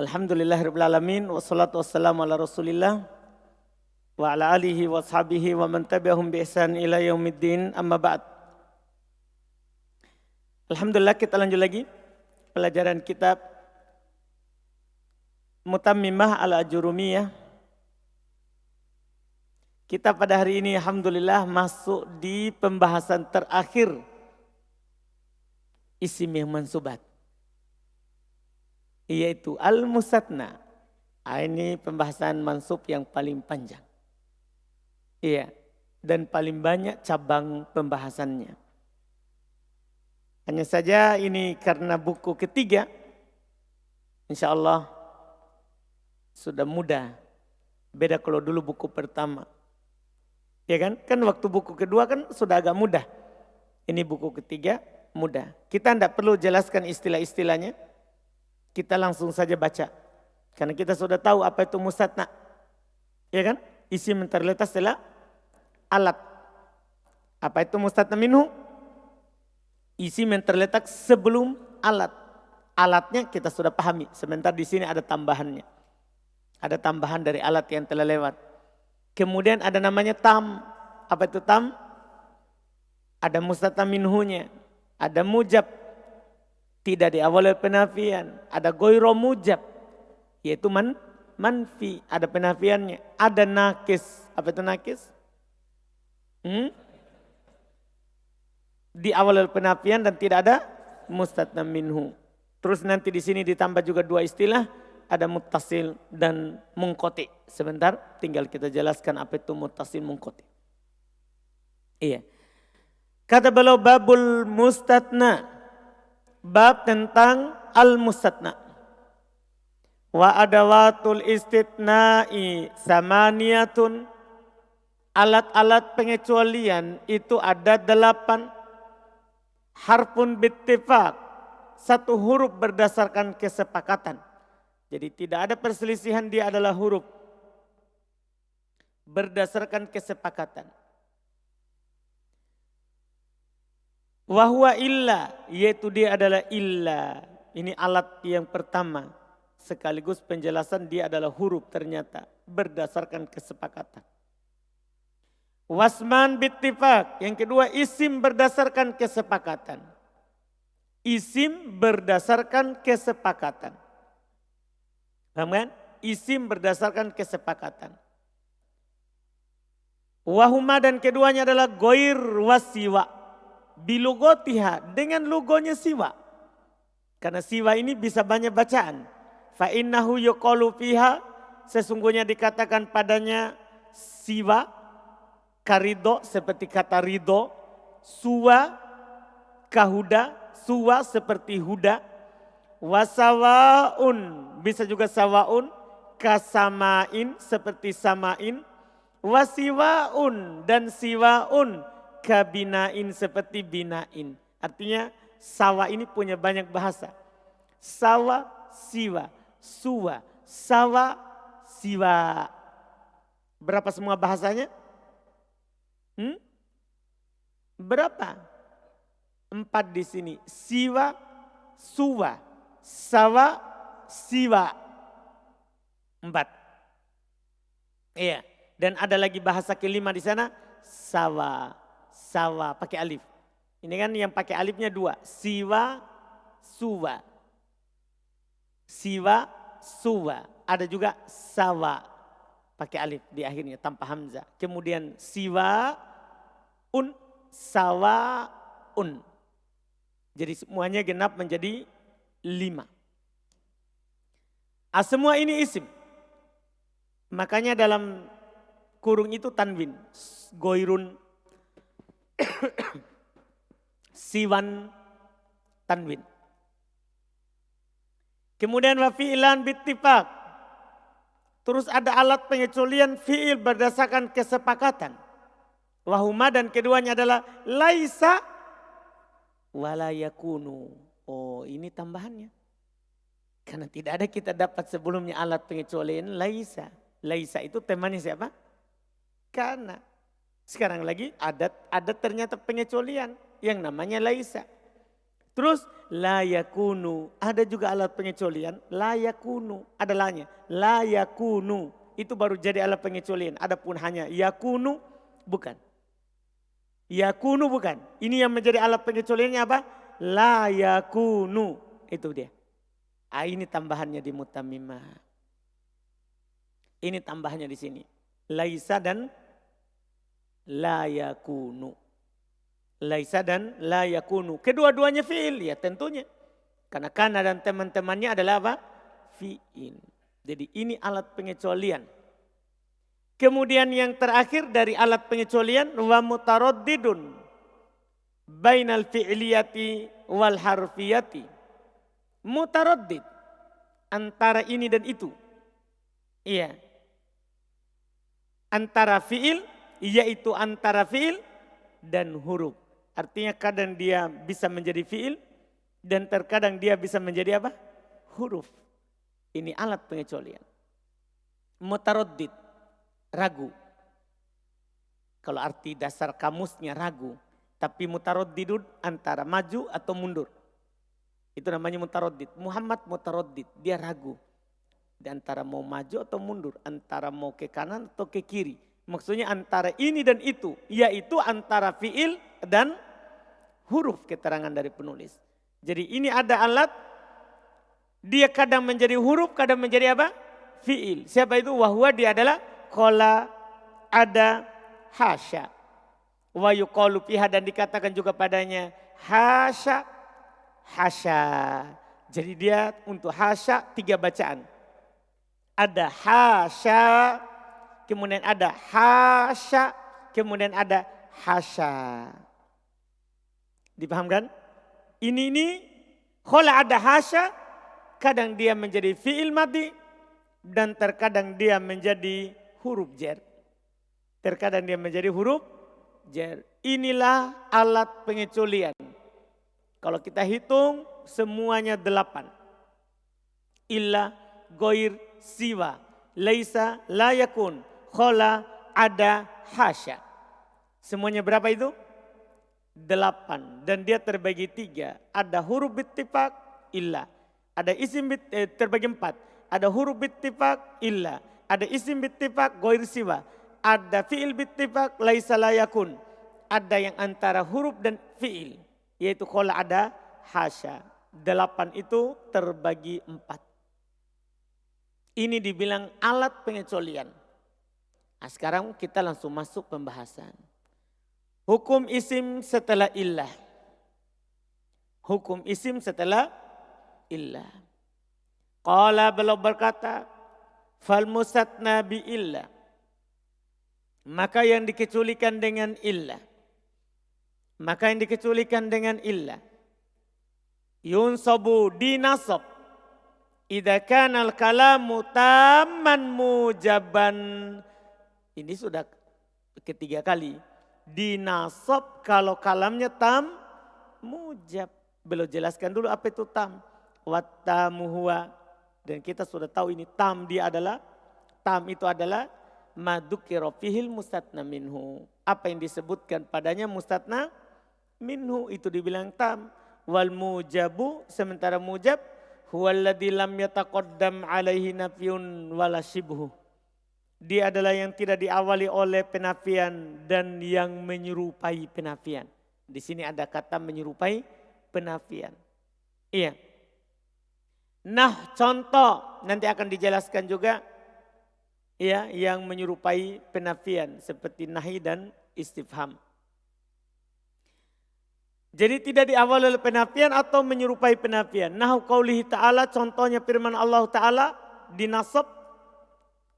Alhamdulillahirabbil alamin wassalatu wassalamu ala Rasulillah wa ala alihi wa sahbihi wa man tabi'ahum bi ihsan ila yaumiddin amma ba'd. Alhamdulillah, kita lanjut lagi pelajaran kitab Mutammimah al-Ajurumiyah. Kita pada hari ini alhamdulillah masuk di pembahasan terakhir isim yang mansubat, yaitu al-musatna. Ini pembahasan mansub yang paling panjang. Iya, dan paling banyak cabang pembahasannya. Hanya saja ini karena buku ketiga, insya Allah sudah mudah. Beda kalau dulu buku pertama. Ya kan? Kan waktu buku kedua kan sudah agak mudah. Ini buku ketiga mudah. Kita tidak perlu jelaskan istilah-istilahnya. Kita langsung saja baca. Karena kita sudah tahu apa itu musatna. Ya kan? Isim yang terletak setelah alat. Apa itu musatna minhu? Isim yang terletak sebelum alat. Alatnya kita sudah pahami. Sebentar di sini ada tambahannya. Ada tambahan dari alat yang telah lewat. Kemudian ada namanya tam. Apa itu tam? Ada musatna minhunya. Ada mujab. Tidak diawali penafian. Ada goiro mujab. Yaitu manfi. Ada penafiannya. Ada nakis. Apa itu nakis? Diawali penafian dan tidak ada musatna minhu. Terus nanti di sini ditambah juga dua istilah. Ada muttasil dan munqati. Sebentar tinggal kita jelaskan apa itu muttasil munqati. Iya. Kata beliau babul mustatna. Bab tentang al-mustatna. Wa adawatul istitna'i samaniyatun. Alat-alat pengecualian itu ada 8. Harfun bittifaq. Satu huruf berdasarkan kesepakatan. Jadi tidak ada perselisihan, dia adalah huruf. Berdasarkan kesepakatan. Wahwa illa, yaitu dia adalah illa. Ini alat yang pertama. Sekaligus penjelasan dia adalah huruf ternyata. Berdasarkan kesepakatan. Wasman bittifaq. Yang kedua isim berdasarkan kesepakatan. Isim berdasarkan kesepakatan. Paham kan? Isim berdasarkan kesepakatan. Wahuma dan keduanya adalah goir wasiwa. Bilugotiha dengan logonya siwa. Karena siwa ini bisa banyak bacaan. Fa innahu yuqalu fiha, sesungguhnya dikatakan padanya siwa. Karido seperti kata rido. Suwa kahuda. Suwa seperti huda. Wasawaun bisa juga sawaun, kasamain seperti samain, wasiwaun dan siwaun, kabinain seperti binain. Artinya sawa ini punya banyak bahasa. Sawa, siwa, suwa, sawa, siwa. Berapa semua bahasanya? Berapa? 4 di sini. Siwa, suwa, sawa, siwa. 4. Iya. Dan ada lagi bahasa kelima di sana. Sawa. Sawa pakai alif. Ini kan yang pakai alifnya 2. Siwa, suwa. Siwa, suwa. Ada juga sawa. Pakai alif di akhirnya tanpa hamzah. Kemudian siwa, un, sawa, un. Jadi semuanya genap menjadi 5. Semua ini isim. Makanya dalam kurung itu tanwin. Goirun, siwan, tanwin. Kemudian wa fi'lan bittifaq. Terus ada alat pengecualian fi'il berdasarkan kesepakatan. Wahuma dan keduanya adalah laisa wala yakunu. Oh, ini tambahannya. Karena tidak ada kita dapat sebelumnya alat pengecualian laisa. Laisa itu temannya siapa? Karena. Sekarang lagi ada ternyata pengecualian yang namanya laisa. Terus la yakunu, ada juga alat pengecualian, la yakunu, ada lanya. La yakunu, itu baru jadi alat pengecualian. Adapun hanya yakunu, bukan. Yakunu bukan. Ini yang menjadi alat pengecualiannya apa? La yakunu, itu dia. Ini tambahannya di mutammimah. Ini tambahannya di sini. Laisa dan la yakunu. Laisa dan la yakunu. Kedua-duanya fi'il ya tentunya. Karena kana dan teman-temannya adalah apa? Fi'il. Jadi ini alat pengecualian. Kemudian yang terakhir dari alat pengecualian wa mutaraddidun bainal fi'liyati wal harfiyati. Mutaraddid antara ini dan itu. Iya. Antara fi'il, yaitu antara fi'il dan huruf. Artinya kadang dia bisa menjadi fi'il dan terkadang dia bisa menjadi apa? Huruf. Ini alat pengecualian. Mutaraddid, ragu. Kalau arti dasar kamusnya ragu. Tapi mutaraddidun antara maju atau mundur. Itu namanya mutaraddid. Muhammad mutaraddid, dia ragu. Di antara mau maju atau mundur. Antara mau ke kanan atau ke kiri. Maksudnya antara ini dan itu. Yaitu antara fi'il dan huruf keterangan dari penulis. Jadi ini ada alat. Dia kadang menjadi huruf, kadang menjadi apa? Fi'il. Siapa itu? Wahwa dia adalah qala, ada, hasya. Wa yuqalu fiha dan dikatakan juga padanya hasya, hasya. Jadi dia untuk hasya 3 bacaan. Ada hasya, kemudian ada hasya, kemudian ada hasya. Dipahamkan? Ini khola ada hasya, kadang dia menjadi fi'il madhi dan terkadang dia menjadi huruf jar. Terkadang dia menjadi huruf jar. Inilah alat pengecualian. Kalau kita hitung semuanya 8. Illa, goir, siwa, laisa, la yakun, khola, ada, hasya. Semuanya berapa itu? 8. Dan dia terbagi 3. Ada huruf bittifaq, illa. Ada isim terbagi 4. Ada huruf bittifaq, illa. Ada isim bittifaq, goir siwa. Ada fi'il bittifaq, laisa la yakun. Ada yang antara huruf dan fi'il. Yaitu khola, ada, hasya. 8 itu terbagi 4. Ini dibilang alat pengecualian. Nah, sekarang kita langsung masuk pembahasan. Hukum isim setelah illah. Hukum isim setelah illah. Qala beliau berkata, fal musatna bi illah. Maka yang dikecualikan dengan illah. Maka yang dikecualikan dengan illah. Yunsabu dinasab. Idza kana al-kalamu tamman mujaban. Ini sudah ketiga kali. Dinasab kalau kalamnya tam mujab. Beliau jelaskan dulu apa itu tam. Wattamu huwa. Dan kita sudah tahu ini tam dia adalah. Tam itu adalah madukira fihil mustatna minhu. Apa yang disebutkan padanya mustatna minhu itu dibilang tam. Wal mujabu sementara mujab. Huwaladzi lam yataqaddam alaihi nafyun wala shibhu. Dia adalah yang tidak diawali oleh penafian dan yang menyerupai penafian. Di sini ada kata menyerupai penafian. Iya. Nah, contoh nanti akan dijelaskan juga ya yang menyerupai penafian seperti nahi dan istifham. Jadi tidak diawali oleh penafian atau menyerupai penafian. Nahu qaulihi ta'ala, contohnya firman Allah Ta'ala dinasab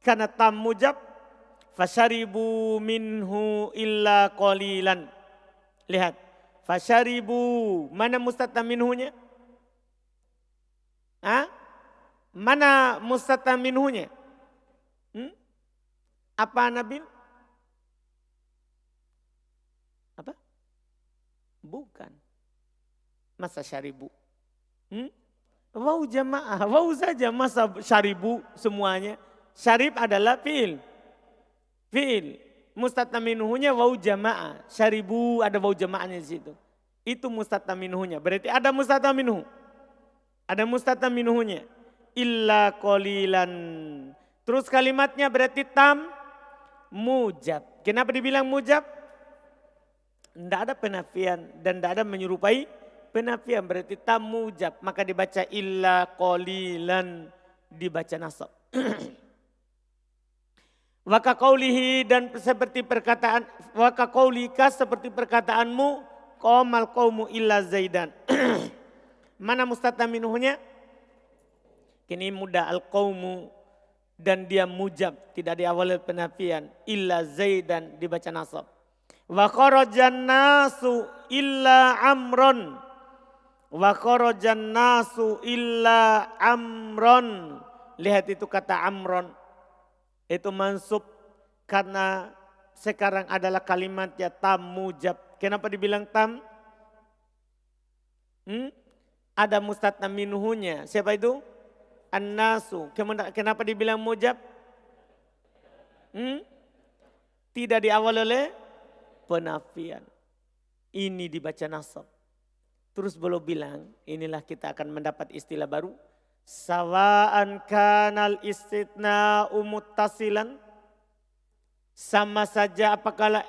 karena tam mujab. Fasyaribu minhu illa qalilan. Lihat. Fasyaribu. Mana mustatna minhunya? Mana mustatna minhunya? Apa Nabil? Apa? Bukan. Masa syaribu? Wau jamaah. Wau saja masa syaribu semuanya. Syarib adalah fi'il. Fi'il. Mustatna minhunya wau jamaah. Syaribu ada wau jamaahnya di situ. Itu mustatna minhunya. Berarti ada mustatna minhu. Ada mustatna minhunya. Illa qalilan. Terus kalimatnya berarti tam mujab. Kenapa dibilang mujab? Tidak ada penafian dan tidak ada menyerupai penafian. Berarti tam mujab. Maka dibaca illa qalilan. Dibaca nasab. Waka qaulihi dan seperti perkataan. Waka qaulika seperti perkataanmu. Qamal qaumu illa zaidan. Mana mustatna minhunya? Kini mudah al-qaumu dan dia mujab, tidak diawali penafian. Illa zaidan dibaca nasab. Wa kharajan nasu illa amron. Wa kharajan nasu illa amron. Lihat itu kata amron. Itu mansub karena sekarang adalah kalimatnya tam mujab. Kenapa dibilang tam? Ada mustatna minhunya. Siapa itu? An-nasu. Kenapa dibilang mujab? Tidak diawali oleh penafian. Ini dibaca nasab. Terus beliau bilang, inilah kita akan mendapat istilah baru. Sawa'an kanal istitna'u muttasilan. Sama saja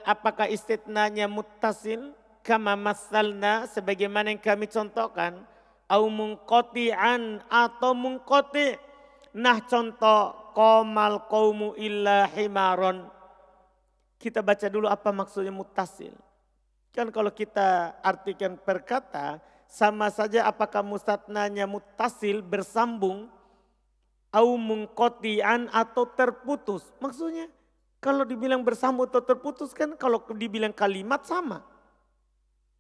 apakah istitnanya muttasil. Kama masalna sebagaimana yang kami contohkan. Au munqati'an atau munqati'. Nah contoh qamal qaumu illa himaron. Kita baca dulu apa maksudnya muttasil. Kan kalau kita artikan perkata sama saja apakah mustatnanya muttasil bersambung au munqati'an atau terputus. Maksudnya kalau dibilang bersambung atau terputus kan kalau dibilang kalimat sama.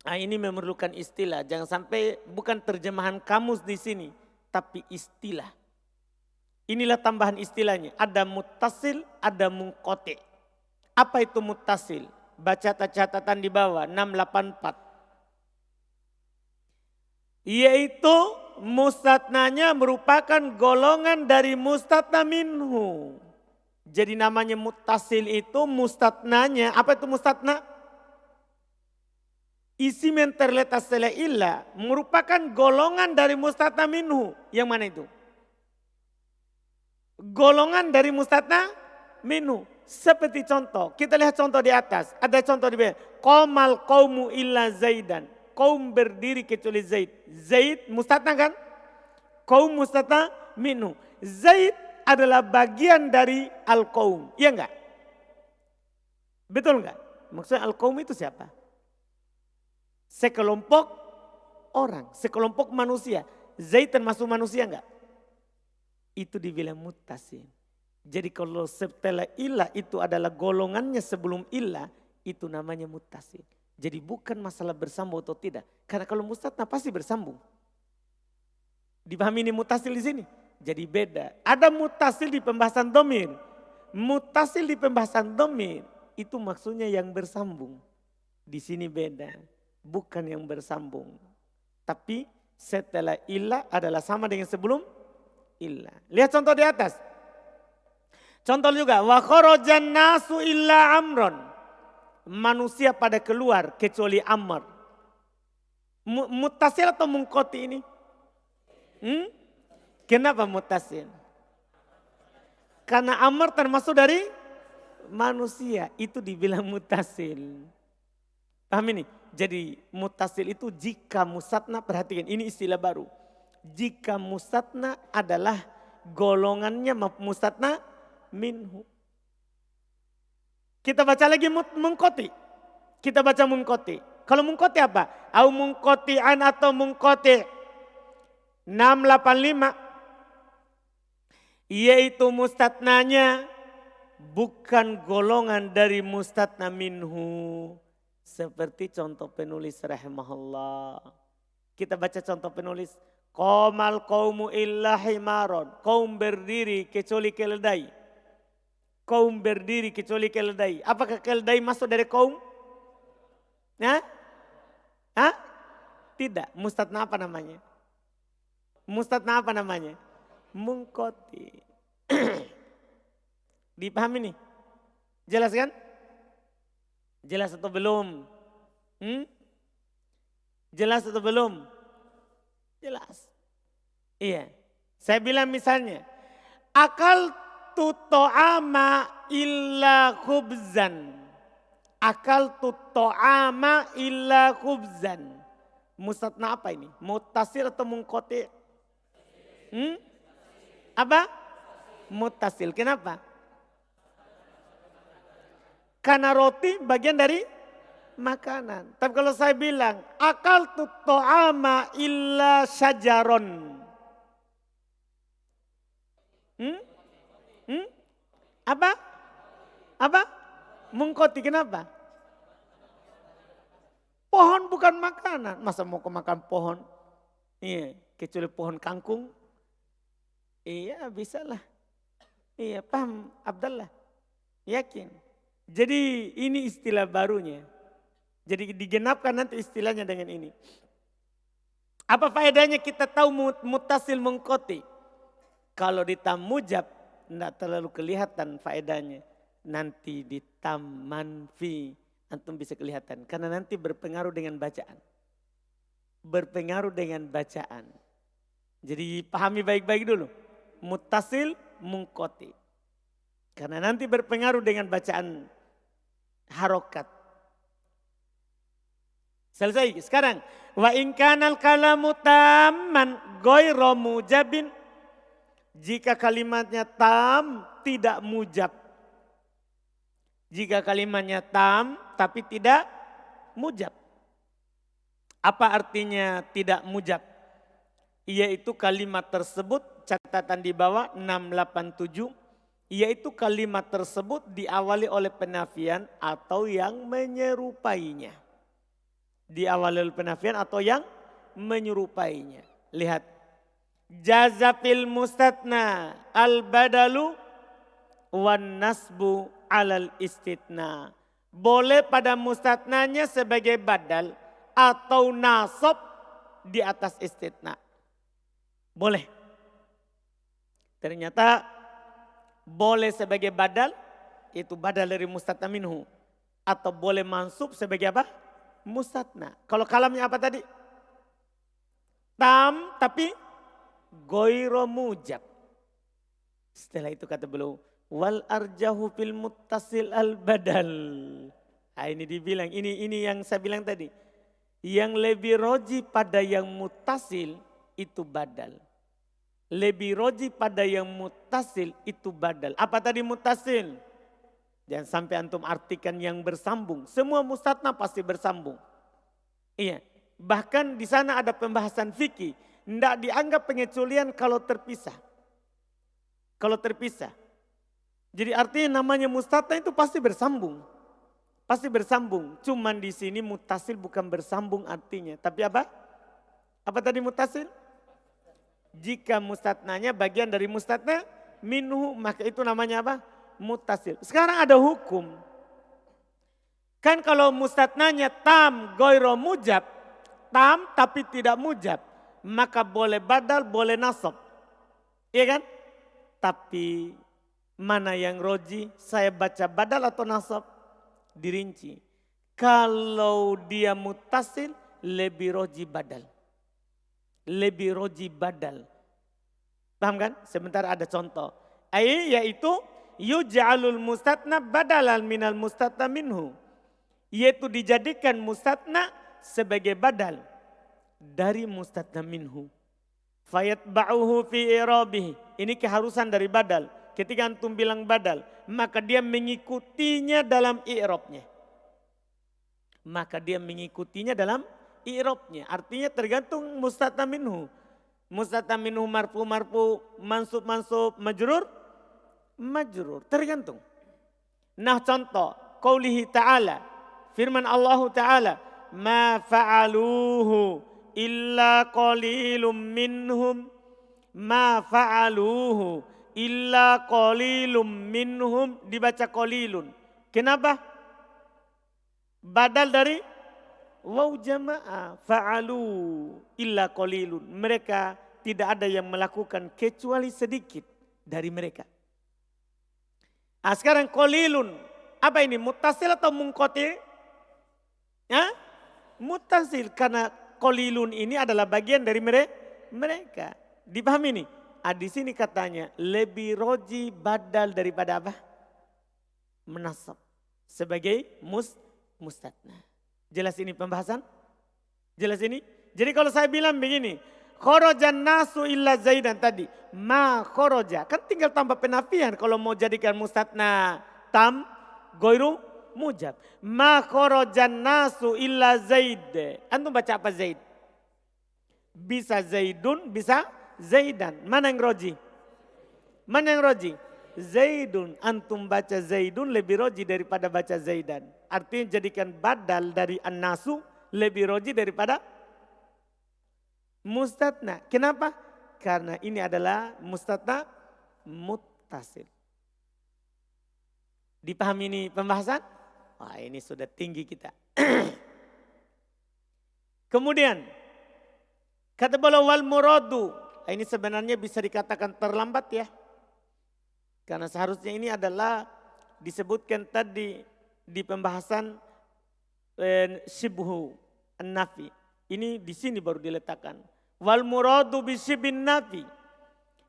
Nah ini memerlukan istilah, jangan sampai bukan terjemahan kamus di sini, tapi istilah. Inilah tambahan istilahnya, ada muttasil, ada munqati'. Apa itu muttasil? Baca catatan di bawah 684. Yaitu mustatnanya merupakan golongan dari mustatna minhu. Jadi namanya muttasil itu mustatnanya, apa itu mustatna? Isim yang terletak setelah illa merupakan golongan dari mustatna minhu. Yang mana itu? Golongan dari mustatna minhu. Seperti contoh, kita lihat contoh di atas. Ada contoh di bawah. Qamal qaumu illa zaidan. Kaum berdiri kecuali Zaid. Zaid mustatna kan? Kaum mustatna minhu. Zaid adalah bagian dari al-qaum. Iya enggak? Betul enggak? Maksudnya al-qaum itu siapa? Sekelompok orang, sekelompok manusia. Zaid termasuk manusia enggak? Itu dibilang muttasil. Jadi kalau setelah ilah itu adalah golongannya sebelum ilah, itu namanya muttasil. Jadi bukan masalah bersambung atau tidak. Karena kalau mustatna pasti bersambung. Dipahami ini muttasil di sini? Jadi beda. Ada muttasil di pembahasan dhamir. Muttasil di pembahasan dhamir itu maksudnya yang bersambung. Di sini beda. Bukan yang bersambung. Tapi setelah ilah adalah sama dengan sebelum ilah. Lihat contoh di atas. Contoh juga. Wa kharajan nasu illa amron. Manusia pada keluar kecuali Amr. Muttasil atau munqati ini? Kenapa muttasil? Karena Amr termasuk dari manusia. Itu dibilang muttasil. Paham ini? Jadi muttasil itu jika mustatna, perhatikan ini istilah baru. Jika mustatna adalah golongannya mustatna minhu. Kita baca lagi munqati. Kita baca munqati. Kalau munqati apa? Au munqati'an atau munqati'. 685. Yaitu mustatnanya bukan golongan dari mustatna minhu. Seperti contoh penulis rahimahullah. Kita baca contoh penulis. Qamal qaumu illa himaron. Kaum berdiri kecuali keledai. Kaum berdiri kecuali keledai. Apakah keledai masuk dari kaum? Hah? Tidak. Mustatna apa namanya? Mustatna apa namanya? Munqati. Dipahami nih? Jelas kan? Jelas atau belum? Jelas atau belum? Jelas. Iya. Saya bilang misalnya, akal tu to'ama illa khubzan. Akal tu to'ama illa khubzan. Mustatna apa ini? Muttasil atau munqati'? Apa? Muttasil. Kenapa? Karena roti bagian dari makanan. Tapi kalau saya bilang, akal tu to'ama illa syajaron. Apa? Apa? Mungkoti, kenapa? Pohon bukan makanan. Masa mau makan pohon? Iya, kecuali pohon kangkung. Iya, bisa lah. Iya, paham Abdallah? Yakin? Jadi ini istilah barunya. Jadi digenapkan nanti istilahnya dengan ini. Apa faedahnya kita tahu mutasil mungkoti? Kalau di tam mujab, tidak terlalu kelihatan faedahnya. Nanti di tam manfi, antum bisa kelihatan. Karena nanti berpengaruh dengan bacaan. Berpengaruh dengan bacaan. Jadi pahami baik-baik dulu. Mutasil mungkoti. Karena nanti berpengaruh dengan bacaan harokat. Selesai. Sekarang. Wa in kanal kalamu tamman ghairu mujabin. Jika kalimatnya tam tidak mujab. Jika kalimatnya tam tapi tidak mujab. Apa artinya tidak mujab? Yaitu kalimat tersebut, catatan di bawah 687. Yaitu kalimat tersebut diawali oleh penafian atau yang menyerupainya. Diawali oleh penafian atau yang menyerupainya. Lihat. Jazafil mustatna al-badalu wan nasbu alal istitna. Boleh pada mustatnanya sebagai badal atau nasab di atas istitna. Boleh. Ternyata boleh sebagai badal, itu badal dari mustatna minhu. Atau boleh mansub sebagai apa? Mustatna. Kalau kalamnya apa tadi? Tam tapi ghairu mujab. Setelah itu kata beliau, wal arjahu fil muttasil al badal. Nah, ini dibilang, ini yang saya bilang tadi. Yang lebih roji pada yang muttasil itu badal. Lebih roji pada yang muttasil itu badal. Apa tadi muttasil? Jangan sampai antum artikan yang bersambung. Semua mustatna pasti bersambung. Iya. Bahkan di sana ada pembahasan fikih. Tidak dianggap pengecualian kalau terpisah. Kalau terpisah. Jadi artinya namanya mustatna itu pasti bersambung. Pasti bersambung. Cuman di sini mutasil bukan bersambung artinya. Tapi apa? Apa tadi mutasil? Jika mustatnanya bagian dari mustatna minhu, maka itu namanya apa? Mutasil. Sekarang ada hukum. Kan kalau mustatnanya tam ghairu mujab. Tam tapi tidak mujab. Maka boleh badal, boleh nasab. Iya kan? Tapi mana yang roji? Saya baca badal atau nasab? Dirinci. Kalau dia mutasil, lebih roji badal. Lebih roji badal. Paham kan? Sebentar ada contoh. Yaitu yuj'alul mustatna badalan minal mustatna minhu. Yaitu dijadikan mustatna sebagai badal dari mustatna minhu. Fayatba'uhu fi i'rabihi. Ini keharusan dari badal. Ketika antum bilang badal, maka dia mengikutinya dalam i'rabnya. Maka dia mengikutinya dalam i'rabnya. Artinya tergantung mustatna minhu. Mustatna minhu marfu, mansub, majrur. Tergantung. Nah contoh, qaulihi ta'ala. Firman Allah Ta'ala. Ma fa'aluhu illa qalilum minhum. Ma fa'aluhu illa qalilum minhum. Dibaca qalilun. Kenapa? Badal dari waw jamaah. Fa'alu illa qalilun. Mereka tidak ada yang melakukan kecuali sedikit dari mereka. Nah, sekarang qalilun. Apa ini? Muttasil atau munqati? Ya? Muttasil. Karena Qalilun ini adalah bagian dari mereka. Dipahami nih? Di sini katanya lebih roji badal daripada apa? Menasab. Sebagai mustatna. Jelas ini pembahasan? Jelas ini? Jadi kalau saya bilang begini, kharajan nasu illa Zaidan tadi, ma kharaja, kan tinggal tambah penafian kalau mau jadikan mustatna tam goiru mujab. Ma kharajan nasu illa Zaid. Antum baca apa Zaid? Bisa Zaidun, bisa Zaidan. Mana yang roji? Mana yang roji? Zaidun. Antum baca Zaidun lebih roji daripada baca Zaidan. Artinya jadikan badal dari an-nasu lebih roji daripada mustatna. Kenapa? Karena ini adalah mustatna muttasil. Dipahami ini pembahasan? Wah, ini sudah tinggi kita. Kemudian kata beliau wal muradu. Ini sebenarnya bisa dikatakan terlambat ya. Karena seharusnya ini adalah disebutkan tadi di pembahasan syibhu an-nafi. Ini di sini baru diletakkan. Wal muradu bisyibin nafi.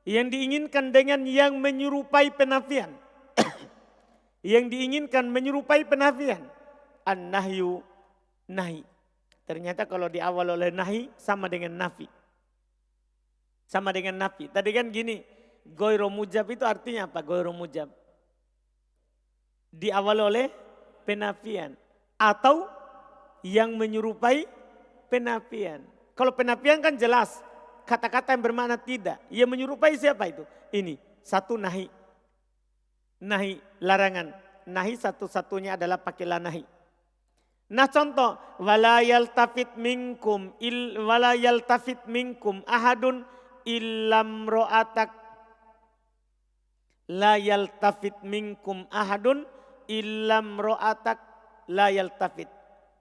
Yang diinginkan dengan yang menyerupai penafian. Yang diinginkan menyerupai penafian. An-nahyu nahi. Ternyata kalau di awal oleh nahi sama dengan nafi. Sama dengan nafi. Tadi kan gini, goiro mujab itu artinya apa? Goiro mujab. Di awal oleh penafian. Atau yang menyerupai penafian. Kalau penafian kan jelas. Kata-kata yang bermakna tidak. Yang menyerupai siapa itu? Ini, satu nahi. Nahi, larangan. Nahi satu-satunya adalah pakai la nahi. Nah contoh, wala yaltafit minkum ahadun illam ro'atak. La yaltafit minkum ahadun illam ro'atak la yaltafit.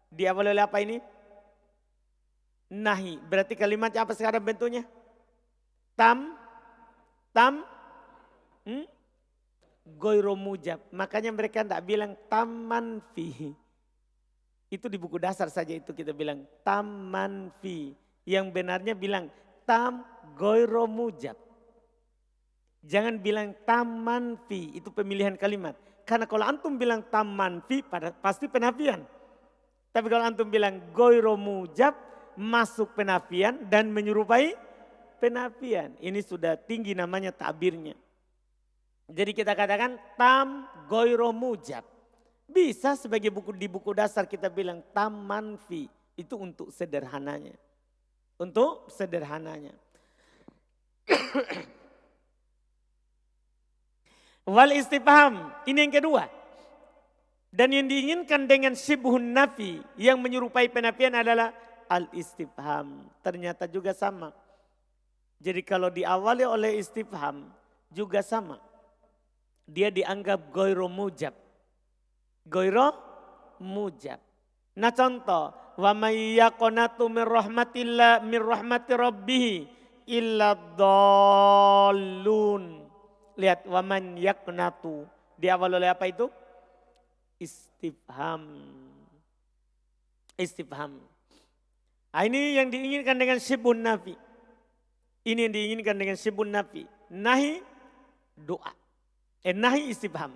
Di awal oleh apa ini? Nahi. Berarti kalimatnya apa sekarang bentuknya? Tam. Goiro mujab. Makanya mereka tidak bilang taman fi. Itu di buku dasar saja itu kita bilang taman fi. Yang benarnya bilang tam goiro mujab. Jangan bilang taman fi. Itu pemilihan kalimat. Karena kalau antum bilang taman fi pasti penafian. Tapi kalau antum bilang goiro mujab masuk penafian dan menyerupai penafian. Ini sudah tinggi namanya takbirnya. Jadi kita katakan tam goiro mujab. Bisa sebagai di buku dasar kita bilang tam manfi. Itu untuk sederhananya. Untuk sederhananya. Wal istifham. Ini yang kedua. Dan yang diinginkan dengan syibhun nafi. Yang menyerupai penafian adalah al istifham. Ternyata juga sama. Jadi kalau diawali oleh istifham juga sama. Dia dianggap goiro mujab. Goiro mujab. Nah contoh. Wa may yaqnatu min rahmati rabbih illa dhallun. Lihat wa man yaqnatu. Diawali oleh apa itu? Istifham. Istifham. Nah, ini yang diinginkan dengan syibhun nafi. Ini yang diinginkan dengan syibhun nafi. Nahi doa. Nahi istifham.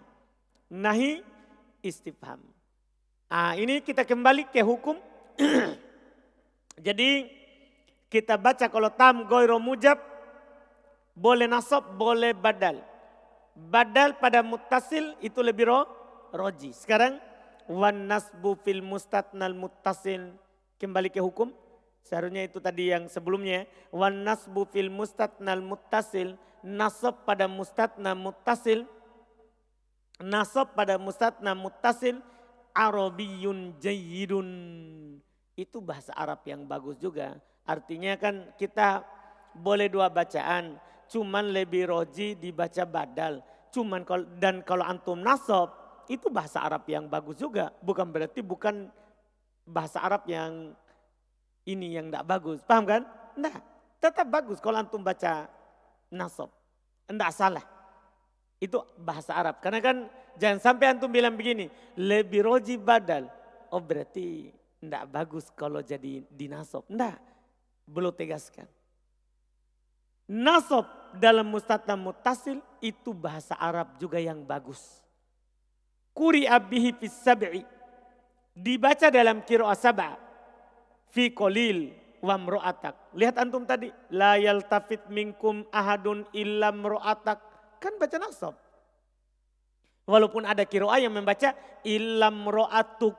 Nahi istifham. Ini kita kembali ke hukum. Jadi kita baca kalau tam goiro mujab. Boleh nasab, boleh badal. Badal pada muttasil itu lebih roji. Sekarang wan nasbu fil mustatnal muttasil. Kembali ke hukum. Seharusnya itu tadi yang sebelumnya. Wan nasbu fil mustatnal muttasil. Nasab pada mustatna muttasil. Nasab pada mustatna muttasil. Arabiyun jayyidun. Itu bahasa Arab yang bagus juga. Artinya kan kita boleh dua bacaan. Cuman lebih roji dibaca badal. Dan kalau antum nasab. Itu bahasa Arab yang bagus juga. Bukan berarti bukan bahasa Arab yang ini yang tidak bagus. Paham kan? Nah, tetap bagus kalau antum baca nasab. Tidak salah. Itu bahasa Arab. Karena kan jangan sampai antum bilang begini. Lebih roji badal. Oh berarti Tidak bagus kalau jadi dinasob. Tidak, belum tegaskan. Nasob dalam mustatna muttasil itu bahasa Arab juga yang bagus. Quri'a bihi fis sab'i. Dibaca dalam qira'a sab'a. Fi qalil wa mra'atak. Lihat antum tadi. La yaltafit minkum ahadun illa mra'atak. Kan baca nasob. Walaupun ada qira'a yang membaca illa mra'atuk.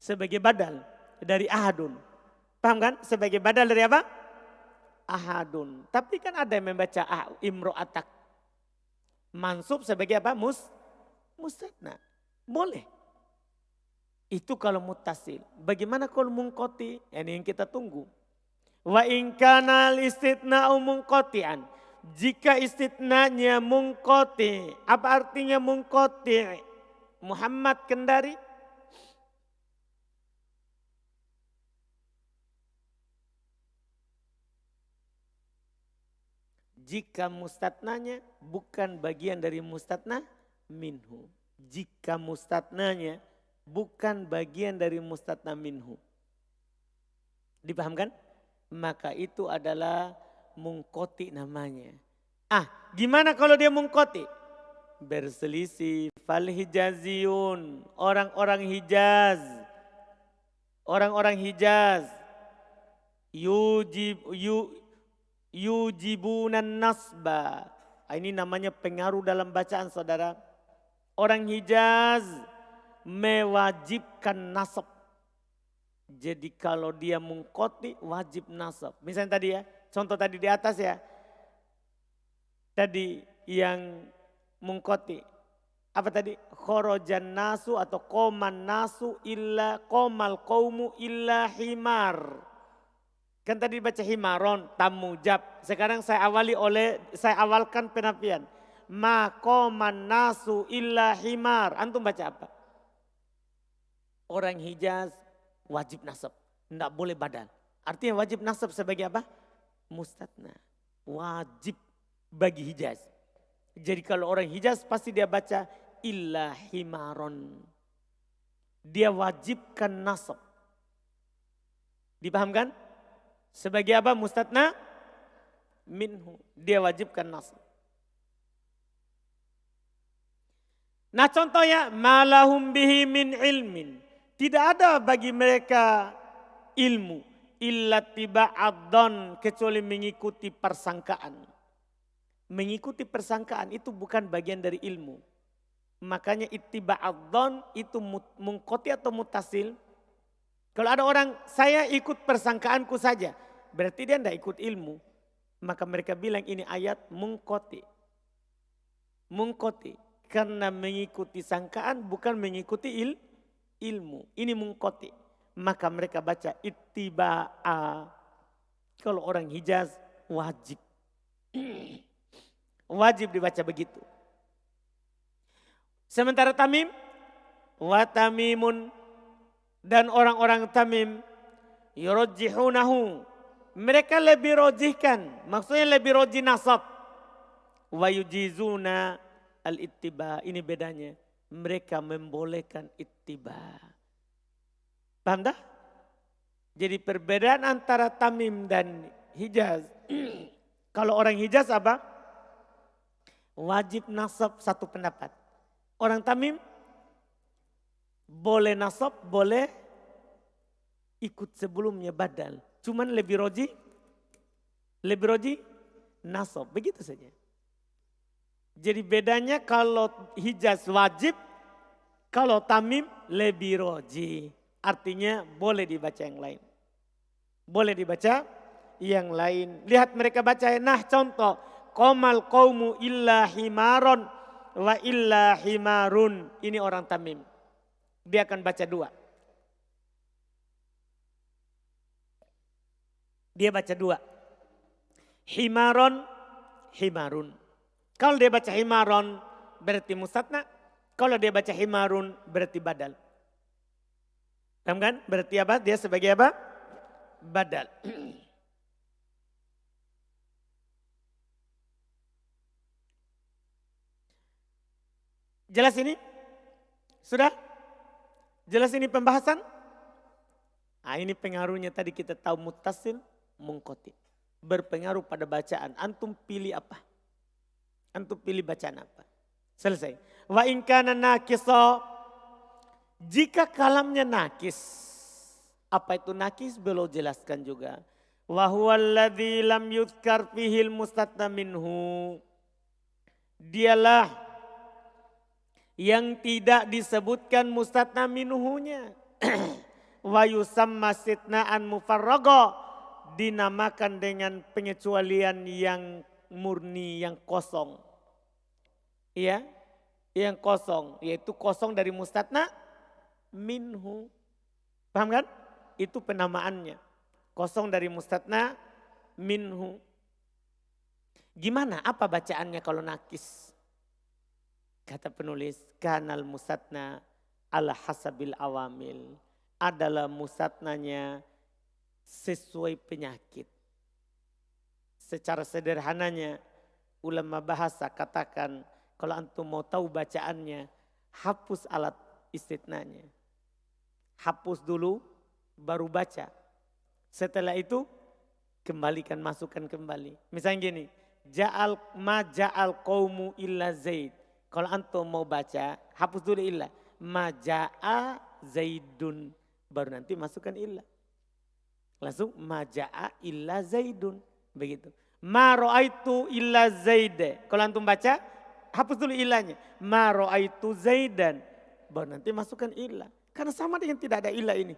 Sebagai badal dari ahadun. Paham kan? Sebagai badal dari apa? Ahadun. Tapi kan ada yang membaca imro'atak. Mansub sebagai apa? Mustatna. Boleh. Itu kalau muttasil. Bagaimana kalau mungkoti? Ini yang kita tunggu. Wa in kana al-istitna'u mungkoti'an. Jika istitnanya mungkoti. Apa artinya mungkoti? Muhammad Kendari. Jika mustatnanya bukan bagian dari mustatna minhu. Jika mustatnanya bukan bagian dari mustatna minhu. Dipahamkan? Maka itu adalah mungkoti namanya. Gimana kalau dia mungkoti? Berselisih. Fal hijaziyun. Orang-orang Hijaz. Orang-orang Hijaz. Yujibunan nasba. Ini namanya pengaruh dalam bacaan saudara. Orang Hijaz mewajibkan nasab. Jadi kalau dia mungkoti wajib nasab. Misalnya tadi ya, contoh tadi di atas ya. Tadi yang mungkoti. Apa tadi? Khorojan nasu atau koman nasu illa komal qaumu illa himar. Kan tadi baca himaron, tamujab. Sekarang saya awalkan penafian. Ma qoman nasu illa himar. Antum baca apa? Orang Hijaz wajib nasab. Tidak boleh badal. Artinya wajib nasab sebagai apa? Mustatna. Wajib bagi Hijaz. Jadi kalau orang Hijaz pasti dia baca illa himaron. Dia wajibkan nasab. Dipahamkan? Sebagai apa? Mustatna minhu. Dia wajibkan nasab. Nah contohnya. Malahum bihi min ilmin. Tidak ada bagi mereka ilmu. Illa tiba'adhan. Kecuali mengikuti persangkaan. Mengikuti persangkaan itu bukan bagian dari ilmu. Makanya ittiba'adhan itu mungkoti atau mutasil. Kalau ada orang, saya ikut persangkaanku saja. Berarti dia tidak ikut ilmu. Maka mereka bilang ini ayat mungkoti. Mungkoti. Karena mengikuti sangkaan bukan mengikuti ilmu. Ini mungkoti. Maka mereka baca ittiba'a. Kalau orang Hijaz wajib. Wajib dibaca begitu. Sementara Tamim. Wa tamimun. Dan orang-orang Tamim yurajjihunahu. Mereka lebih rojihkan. Maksudnya lebih rojih nasab. Wa yujizuna al-ittiba. Ini bedanya. Mereka membolehkan ittiba. Paham dah? Jadi perbedaan antara Tamim dan Hijaz. Kalau orang Hijaz apa? Wajib nasab satu pendapat. Orang Tamim boleh nasab, boleh ikut sebelumnya badal. Cuman lebih roji nasab. Begitu saja. Jadi bedanya kalau Hijaz wajib, kalau Tamim lebih roji. Artinya boleh dibaca yang lain. Boleh dibaca yang lain. Lihat mereka baca. Nah contoh. Qomal qaumu illa himaron wa illa himarun. Ini orang Tamim. Dia akan baca dua. Dia baca dua. Himaron, himarun. Kalau dia baca himaron berarti mustatna. Kalau dia baca himarun berarti badal. Paham kan? Berarti apa? Dia sebagai apa? Badal. Jelas ini? Sudah? Jelas ini pembahasan? Nah, ini pengaruhnya tadi kita tahu muttasil, munqati. Berpengaruh pada bacaan. Antum pilih apa? Antum pilih bacaan apa? Selesai. Wa in kana nakisa, jika kalamnya nakis. Apa itu nakis? Beliau jelaskan juga. Wa huwallazi lam yuzkar fihil mustatna minhu. Dialah yang tidak disebutkan mustatna minhunya. Wa yusamma sitnaan mufarraga, dinamakan dengan pengecualian yang murni, yang kosong. Iya, yang kosong, yaitu kosong dari mustatna minhu. Paham kan? Itu penamaannya. Kosong dari mustatna minhu. Gimana? Apa bacaannya kalau nakis? Kata penulis, kanal mustatna ala hasabil awamil. Adalah mustatnanya sesuai penyakit. Secara sederhananya, ulama bahasa katakan, kalau antum mau tahu bacaannya, hapus alat istitnanya. Hapus dulu, baru baca. Setelah itu, kembalikan, masukkan kembali. Misalnya gini, ja'al qaumu illa zaid. Kalau antum mau baca, hapus dulu illa. Ma ja'a zaidun. Baru nanti masukkan illa. Langsung ma ja'a illa zaidun. Begitu. Ma ra'aitu illa zaide. Kalau antum baca, hapus dulu illanya. Ma ra'aitu zaidan. Baru nanti masukkan illa. Karena sama dengan tidak ada illa ini.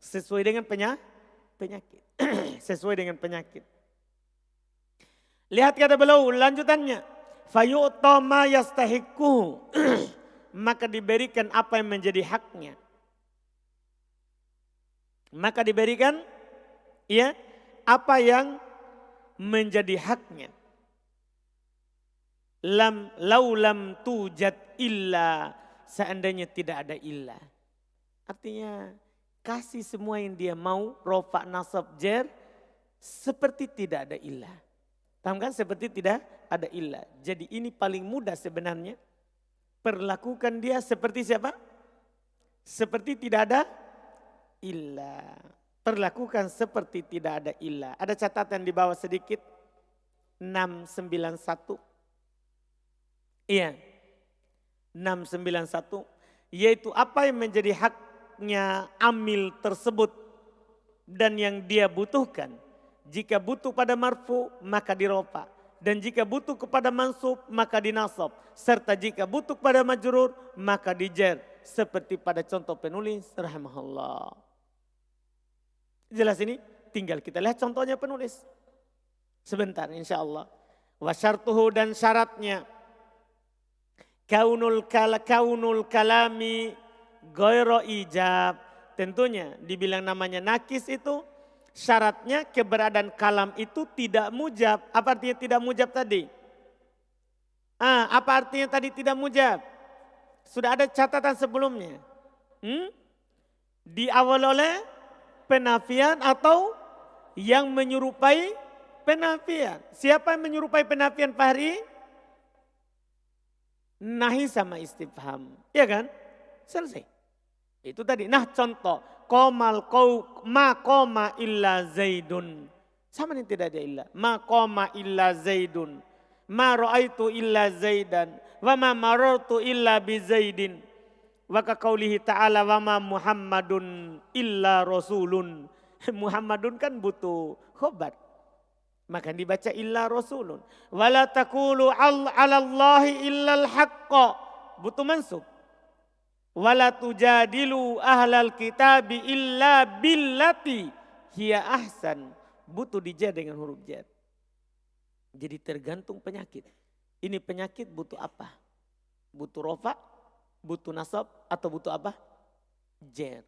Sesuai dengan penyakit. Sesuai dengan penyakit. Lihat kata beliau lanjutannya. Fayu'ta ma yastahiqu. Maka diberikan apa yang menjadi haknya. Maka diberikan ya apa yang menjadi haknya. Lam tujad illa, seandainya tidak ada illa. Artinya kasih semua yang dia mau, rofa nasab jer, seperti tidak ada illa. Paham kan? Seperti tidak ada illa. Jadi ini paling mudah sebenarnya. Perlakukan dia seperti siapa? Seperti tidak ada illa. Perlakukan seperti tidak ada illa. Ada catatan di bawah sedikit. 691. Iya. 691. Yaitu apa yang menjadi haknya amil tersebut. Dan yang dia butuhkan. Jika butuh pada marfu maka dirofa. Dan jika butuh kepada mansub maka dinasab. Serta jika butuh kepada majrur maka dijer. Seperti pada contoh penulis rahimahullah. Jelas ini? Tinggal kita lihat contohnya penulis. Sebentar insya Allah. Wa syartuhu, dan syaratnya. Kaunul kalami ghairu ijab. Tentunya dibilang namanya nakis itu. Syaratnya keberadaan kalam itu tidak mujab. Apa artinya tidak mujab tadi? Apa artinya tadi tidak mujab? Sudah ada catatan sebelumnya. Diawal oleh penafian atau yang menyerupai penafian. Siapa yang menyerupai penafian Fahri? Nahi sama istifham. Iya kan? Selesai. Itu tadi. Nah contoh. Ma qoma illa zaidun. Sama nih tidak ada illa. Ma qoma illa zaidun. Ma ra'aitu illa zaidan. Wa ma marartu illa bi zaidin. Wa ka qaulihi ta'ala wa ma Muhammadun illa rasulun. Muhammadun kan butuh khobar. Maka dibaca illa rasulun. Wa la taqulu 'ala Allahi illa al-haqqa. Butuh mansub. Wala tujadilu ahlal kitabi illa billati hiya ahsan. Butuh dijar dengan huruf jar. Jadi tergantung penyakit. Ini penyakit butuh apa? Butuh rofa, butuh nasab, atau butuh apa? Jar.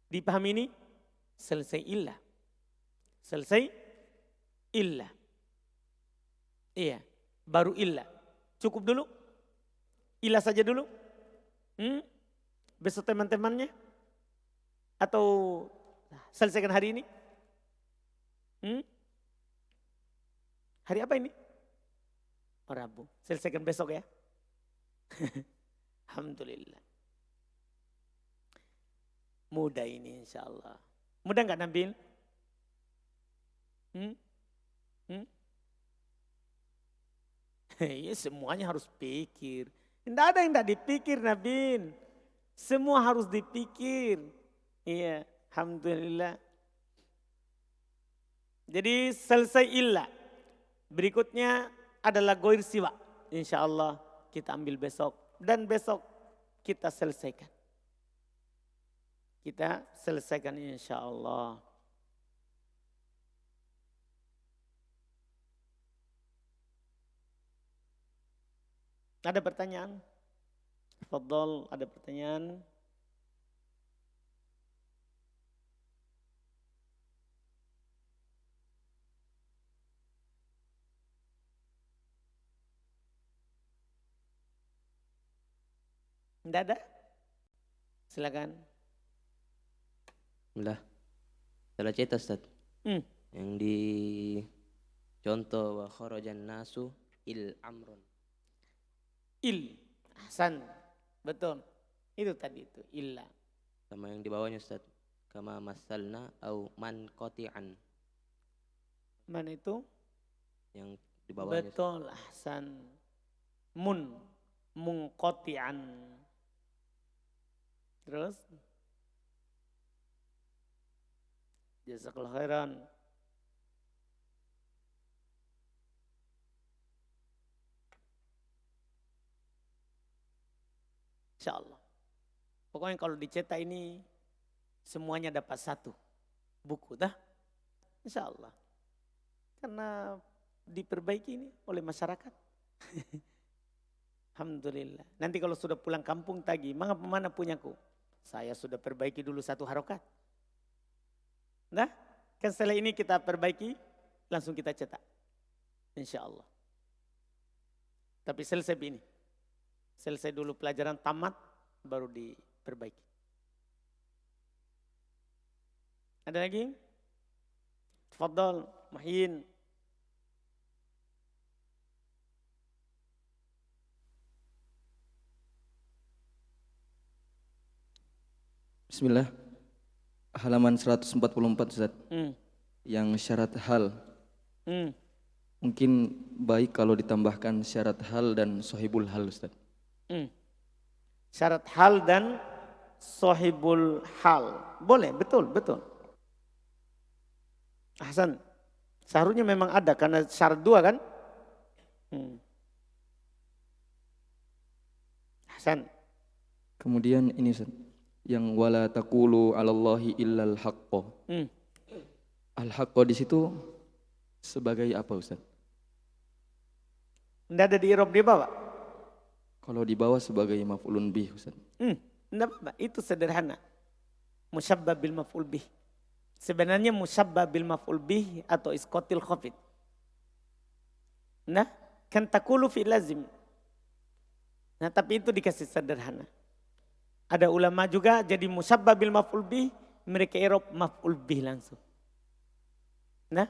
Dipahami ini? Selesai illa. Selesai illa. Iya, baru illa. Cukup dulu? Illa saja dulu? Besok teman-temannya? Atau selesaikan hari ini? Hari apa ini? Oh, Rabu. Selesaikan besok ya. Alhamdulillah. Mudah ini insya Allah. Mudah nggak Nabil? Hmm? Hmm? Iya, semuanya harus pikir. Tidak ada yang tidak dipikir Nabil. Semua harus dipikir. Iya, alhamdulillah. Jadi selesai illa. Berikutnya adalah goir siwa. Insya Allah kita ambil besok. Dan besok kita selesaikan. Kita selesaikan insya Allah. Ada pertanyaan? Fadol, ada pertanyaan? Tidak ada? Silakan. Udah. Salah cetak Ustaz. Yang di contoh wa kharajan nasu il amron. Ahsan. Betul. Itu tadi itu illa. Sama yang di bawahnya Ustaz. Kama masalna au man qati'an. Mana itu? Yang di bawahnya. Betul, ahsan. Munqati'an. Terus? Jazakallah khairan. Insya Allah. Pokoknya kalau dicetak ini semuanya dapat satu buku dah. Insya Allah. Karena diperbaiki ini oleh masyarakat. Alhamdulillah. Nanti kalau sudah pulang kampung tagih, mana punyaku? Saya sudah perbaiki dulu satu harokat. Nah, kan setelah ini kita perbaiki, langsung kita cetak. Insya Allah. Tapi selesai ini. Selesai dulu pelajaran tamat, baru diperbaiki. Ada lagi? Tafadhal, Muhyin. Bismillah. Halaman 144 Ustaz. Yang syarat hal. Mungkin baik kalau ditambahkan syarat hal dan sohibul hal Ustaz. Syarat hal dan sohibul hal. Boleh, betul. Ahsan. Seharusnya memang ada karena syarat dua kan? Ahsan. Kemudian ini Ustaz. Yang wala taqulu 'alallahi illal haqqo. Al-haqqo di situ sebagai apa Ustaz? Tidak ada di i'rab di bawah. Kalau di bawah sebagai maf'ulun bih Ustaz. Tidak apa, itu sederhana. Musyabbah bil maf'ul bih. Sebenarnya musyabbah bil maf'ul bih atau iskotil khafid. Nah, kan taqulu fi lazim. Nah, tapi itu dikasih sederhana. Ada ulama juga jadi musyabbah bil maf'ul bih, mereka i'rab maf'ul bih langsung. Nah,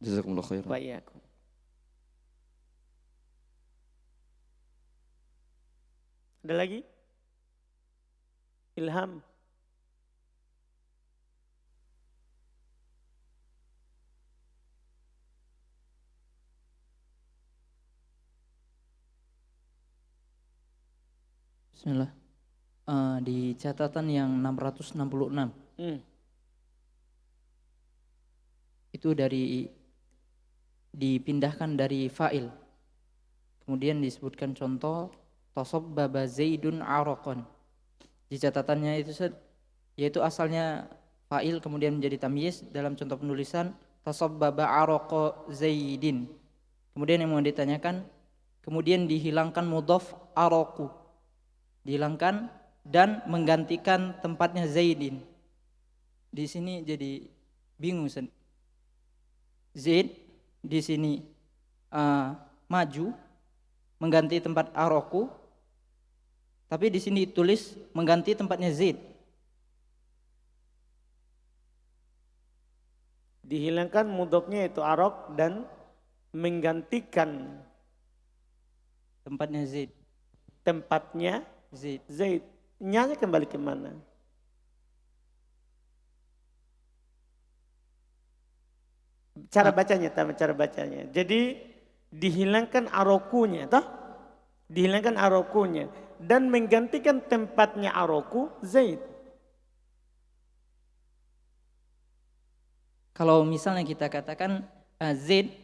Jazakumullah khairan. wa iyyakum. Ada lagi? Ilham. Bismillah. Di catatan yang 666 itu dipindahkan dari fa'il, kemudian disebutkan contoh tasabbaba zaidun araqan. Di catatannya itu yaitu asalnya fa'il kemudian menjadi tamyiz dalam contoh penulisan tasabbaba araqa zaidin. Kemudian yang mau ditanyakan, kemudian dihilangkan mudhaf araqu, dihilangkan dan menggantikan tempatnya Zaidin. Di sini jadi bingung. Zaid di sini maju mengganti tempat Aroku, tapi di sini tulis mengganti tempatnya Zaid. Dihilangkan mudhofnya itu Arok dan menggantikan tempatnya Zaid. Tempatnya Zaid. Zaid. Nyanya kembali ke mana? Cara bacanya, cara bacanya. Jadi dihilangkan arokunya, toh? Dihilangkan arokunya dan menggantikan tempatnya aroku Zaid. Kalau misalnya kita katakan Zaid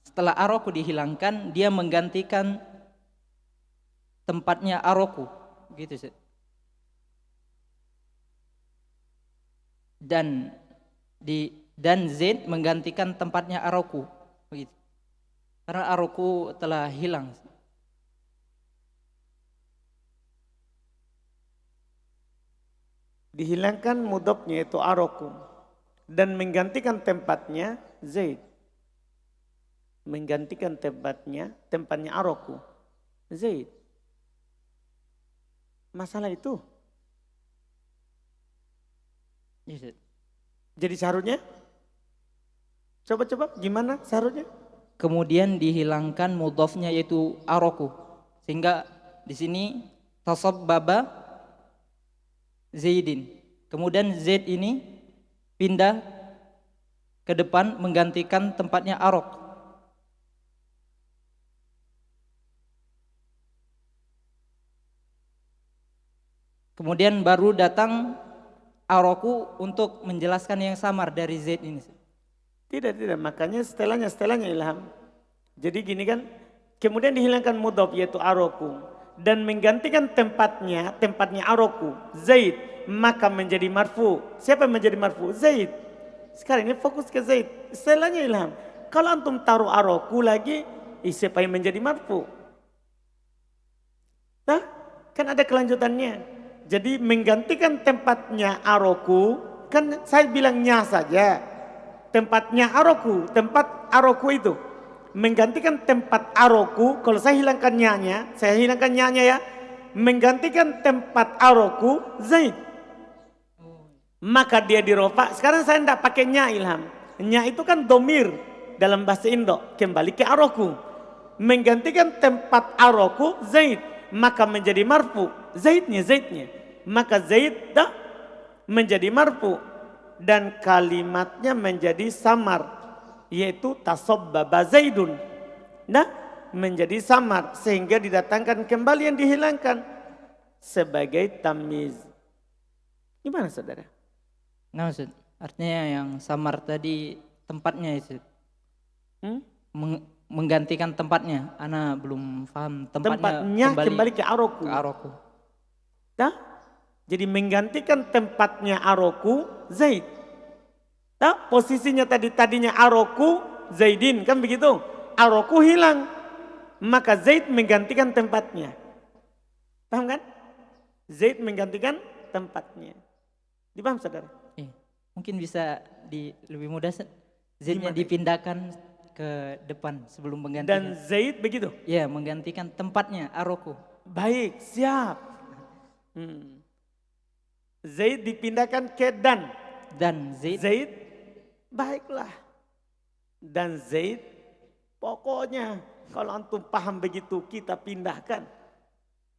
setelah aroku dihilangkan, dia menggantikan tempatnya aroku, gitu sih. Dan Zaid menggantikan tempatnya aroku, begitu. Karena aroku telah hilang. Dihilangkan mudhofnya itu aroku dan menggantikan tempatnya Zaid. Menggantikan tempatnya aroku Zaid. Masalah itu. Yes. Jadi seharusnya coba gimana seharusnya? Kemudian dihilangkan mudhofnya yaitu aroku, sehingga di sini tasabbaba Zaidin. Kemudian Zaid ini pindah ke depan menggantikan tempatnya arok. Kemudian baru datang aroku untuk menjelaskan yang samar dari Zaid ini. Tidak, makanya setelahnya Ilham. Jadi gini kan, kemudian dihilangkan mudhaf yaitu aroku dan menggantikan tempatnya aroku Zaid, maka menjadi marfu. Siapa yang menjadi marfu? Zaid. Sekarang ini fokus ke Zaid. Setelahnya Ilham. Kalau antum taruh aroku lagi, siapa yang menjadi marfu? Nah, kan ada kelanjutannya. Jadi menggantikan tempatnya aroku, kan saya bilangnya saja. Tempatnya aroku, tempat aroku itu. Menggantikan tempat aroku, kalau saya hilangkan nyanya ya. Menggantikan tempat aroku Zaid. Maka dia dirofa. Sekarang saya tidak pakai nya Ilham. Nya itu kan domir dalam bahasa Indo. Kembali ke aroku. Menggantikan tempat aroku Zaid. Maka menjadi marfu. Zaidnya. Maka Zaid dah menjadi marfu. Dan kalimatnya menjadi samar. Yaitu tasabbaba Zaidun. Nah, menjadi samar. Sehingga didatangkan kembali yang dihilangkan. Sebagai tamiz. Gimana saudara? Nah Ustaz, artinya yang samar tadi tempatnya itu. Menggantikan tempatnya. Ana belum paham tempatnya kembali ke aroku. Nah, jadi menggantikan tempatnya aroku Zaid. Nah, posisinya tadinya aroku Zaidin, kan begitu? Aroku hilang, maka Zaid menggantikan tempatnya. Paham kan? Zaid menggantikan tempatnya. Dipaham saudara? Mungkin bisa lebih mudah. Zaidnya dipindahkan ke depan sebelum menggantikan. Dan Zaid begitu? Ya, menggantikan tempatnya aroku. Baik, siap. Zaid dipindahkan ke dan. Dan Zaid, baiklah. Dan Zaid, pokoknya kalau antum paham begitu kita pindahkan.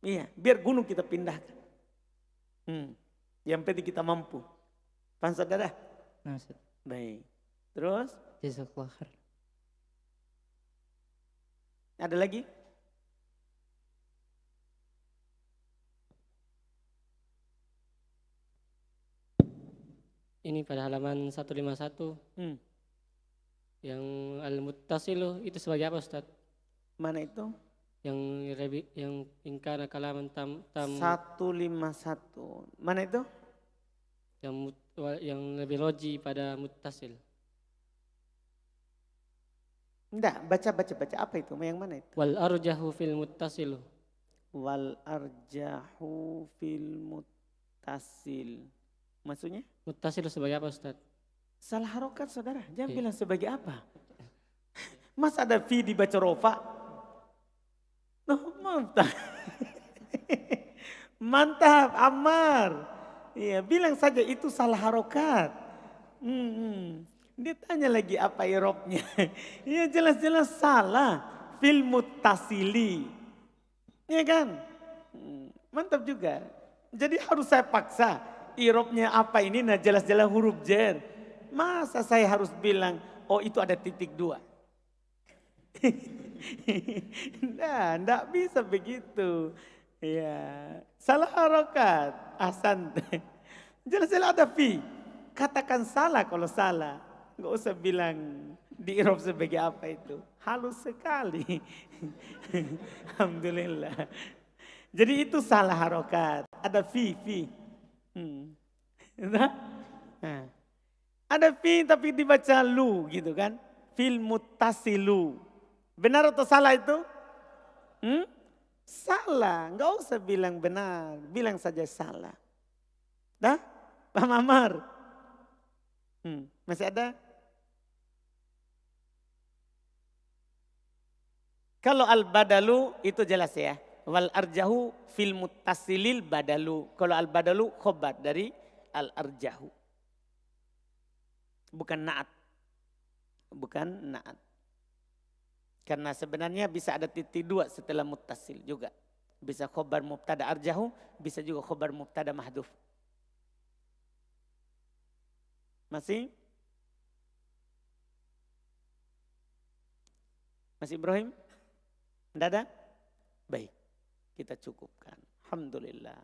Iya, biar gunung kita pindahkan. Yang penting kita mampu. Paham saudara? Nah, baik. Terus? Jazakallah khair. Ada lagi? Ini pada halaman 151. Yang al-muttasilu itu sebagai apa Ustaz? Mana itu? Yang ingkana kalaman tam 151. Mana itu? Yang lebih loji pada muttasil. Enggak, baca. Apa itu? Yang mana itu? Wal arjahu fil muttasilu. Wal arjahu fil muttasil. Maksudnya? Muttasil sebagai apa Ustaz? Salah harokat saudara. Jangan bilang sebagai apa. Mas ada fi dibaca rofa. Mantap. Mantap, Ammar. Iya, bilang saja itu salah harokat. Dia tanya lagi apa irobnya. Iya jelas-jelas salah. Fil muttasili. Iya kan? Mantap juga. Jadi harus saya paksa. Irobnya apa ini? Nah jelas-jelas huruf jer. Masa saya harus bilang, oh itu ada titik 2. Nah, enggak bisa begitu. Ya, salah harokat. Ahsan. Jelas-jelas ada fi. Katakan salah kalau salah. Enggak usah bilang di Eropa sebagai apa itu. Halus sekali. Alhamdulillah. Jadi itu salah harokat. Ada fi. Nah, ada fi tapi dibaca lu gitu kan. Fil muttasilu. Benar atau salah itu? Salah. Enggak usah bilang benar. Bilang saja salah. Dah? Pak Mamar? Masih ada? Kalau al-badalu itu jelas ya. Wal arjahu fil muttasilil badalu. Kalau al-badalu khobar dari al-arjahu. Bukan na'at. Bukan na'at. Karena sebenarnya bisa ada titik 2 setelah muttasil juga. Bisa khobar mubtada arjahu, bisa juga khobar mubtada mahdhuf. Masih? Masih Ibrahim? Tidak ada? Baik. Kita cukupkan. Alhamdulillah.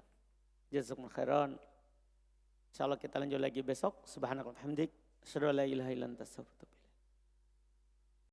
Jazakumullah khairan. InsyaAllah kita lanjut lagi besok. Subhanallah wa bihamdik. Asyhadu an la ilaha illa anta astaghfiruka.